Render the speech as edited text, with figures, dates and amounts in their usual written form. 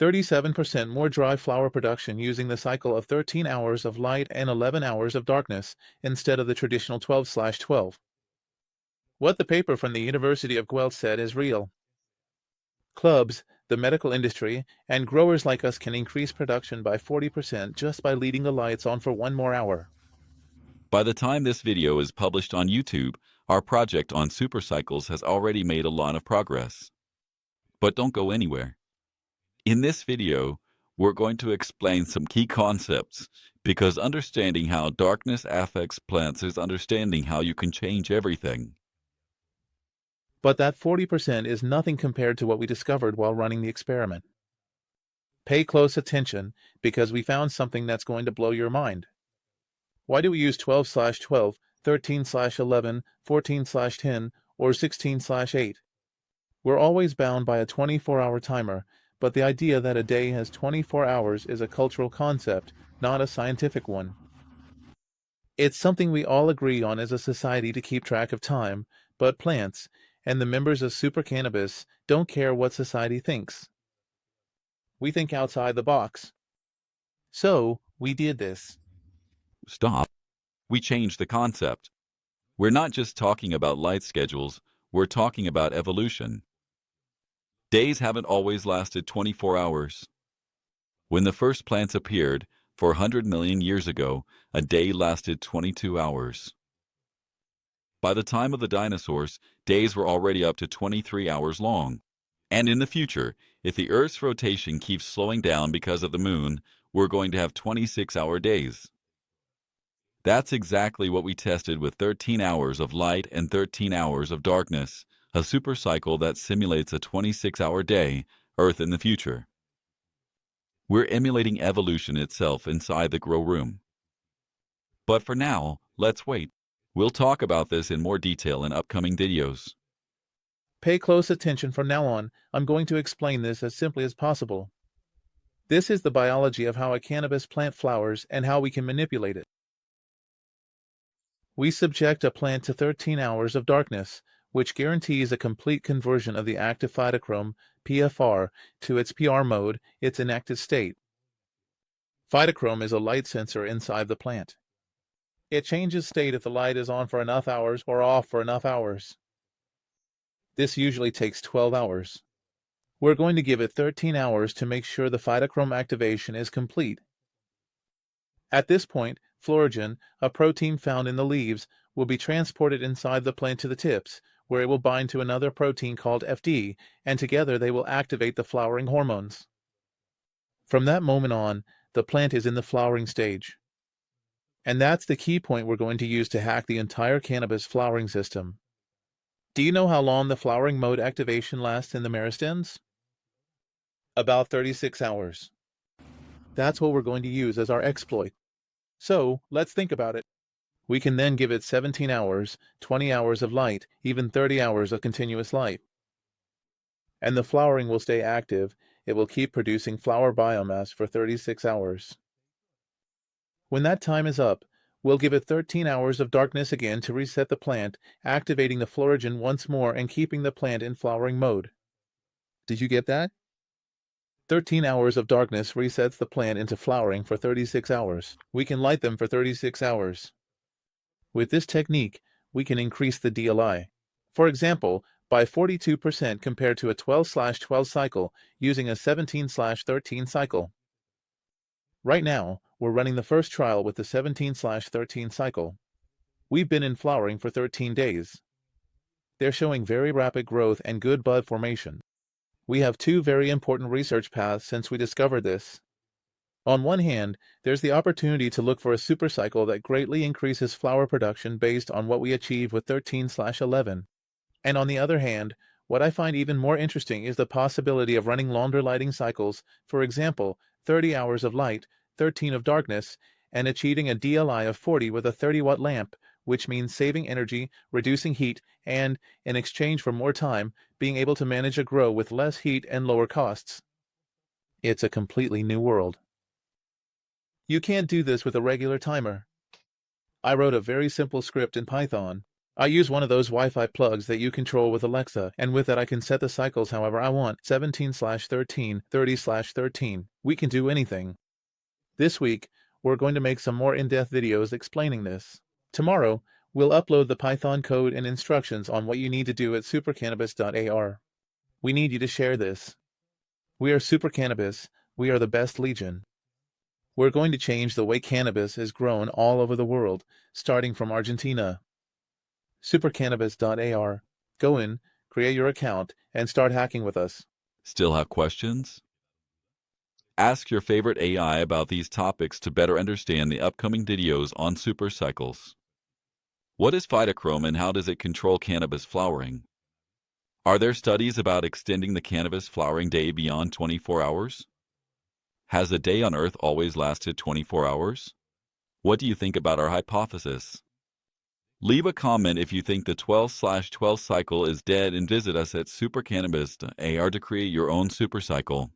37% more dry flower production using the cycle of 13 hours of light and 11 hours of darkness instead of the traditional 12/12. What the paper from the University of Guelph said is real. Clubs, the medical industry, and growers like us can increase production by 40% just by leaving the lights on for one more hour. By the time this video is published on YouTube, our project on Supercycles has already made a lot of progress. But don't go anywhere. In this video, we're going to explain some key concepts, because understanding how darkness affects plants is understanding how you can change everything. But that 40% is nothing compared to what we discovered while running the experiment. Pay close attention, because we found something that's going to blow your mind. Why do we use 12/12, 13/11, 14/10, or 16/8? We're always bound by a 24-hour timer, but the idea that a day has 24 hours is a cultural concept, not a scientific one. It's something we all agree on as a society to keep track of time, but plants, and the members of Supercannabis, don't care what society thinks. We think outside the box. So, we did this. Stop. We changed the concept. We're not just talking about light schedules, we're talking about evolution. Days haven't always lasted 24 hours. When the first plants appeared, 400 million years ago, a day lasted 22 hours. By the time of the dinosaurs, days were already up to 23 hours long. And in the future, if the Earth's rotation keeps slowing down because of the moon, we're going to have 26-hour days. That's exactly what we tested with 13 hours of light and 13 hours of darkness, a supercycle that simulates a 26-hour day, Earth in the future. We're emulating evolution itself inside the grow room. But for now, let's wait. We'll talk about this in more detail in upcoming videos. Pay close attention from now on. I'm going to explain this as simply as possible. This is the biology of how a cannabis plant flowers and how we can manipulate it. We subject a plant to 13 hours of darkness, which guarantees a complete conversion of the active phytochrome, PFR, to its PR mode, its inactive state. Phytochrome is a light sensor inside the plant. It changes state if the light is on for enough hours or off for enough hours. This usually takes 12 hours. We're going to give it 13 hours to make sure the phytochrome activation is complete. At this point, florigen, a protein found in the leaves, will be transported inside the plant to the tips, where it will bind to another protein called FD, and together they will activate the flowering hormones. From that moment on, the plant is in the flowering stage. And that's the key point we're going to use to hack the entire cannabis flowering system. Do you know how long the flowering mode activation lasts in the meristems? About 36 hours. That's what we're going to use as our exploit. So, let's think about it. We can then give it 17 hours, 20 hours of light, even 30 hours of continuous light. And the flowering will stay active. It will keep producing flower biomass for 36 hours. When that time is up, we'll give it 13 hours of darkness again to reset the plant, activating the florigen once more and keeping the plant in flowering mode. Did you get that? 13 hours of darkness resets the plant into flowering for 36 hours. We can light them for 36 hours. With this technique, we can increase the DLI. For example, by 42% compared to a 12/12 cycle using a 17/13 cycle. Right now, we're running the first trial with the 17/13 cycle. We've been in flowering for 13 days. They're showing very rapid growth and good bud formation. We have two very important research paths since we discovered this. On one hand, there's the opportunity to look for a supercycle that greatly increases flower production based on what we achieve with 13/11. And on the other hand, what I find even more interesting is the possibility of running longer lighting cycles, for example, 30 hours of light, 13 of darkness, and achieving a DLI of 40 with a 30-watt lamp, which means saving energy, reducing heat, and, in exchange for more time, being able to manage a grow with less heat and lower costs. It's a completely new world. You can't do this with a regular timer. I wrote a very simple script in Python. I use one of those Wi-Fi plugs that you control with Alexa, and with that I can set the cycles however I want, 17/13, 30/13. We can do anything. This week, we're going to make some more in-depth videos explaining this. Tomorrow, we'll upload the Python code and instructions on what you need to do at supercannabis.ar. We need you to share this. We are Supercannabis. We are the best legion. We're going to change the way cannabis is grown all over the world, starting from Argentina. Supercannabis.ar. Go in, create your account, and start hacking with us. Still have questions? Ask your favorite AI about these topics to better understand the upcoming videos on Supercycles. What is phytochrome and how does it control cannabis flowering? Are there studies about extending the cannabis flowering day beyond 24 hours? Has a day on Earth always lasted 24 hours? What do you think about our hypothesis? Leave a comment if you think the 12/12 cycle is dead and visit us at supercannabis.ar to create your own supercycle.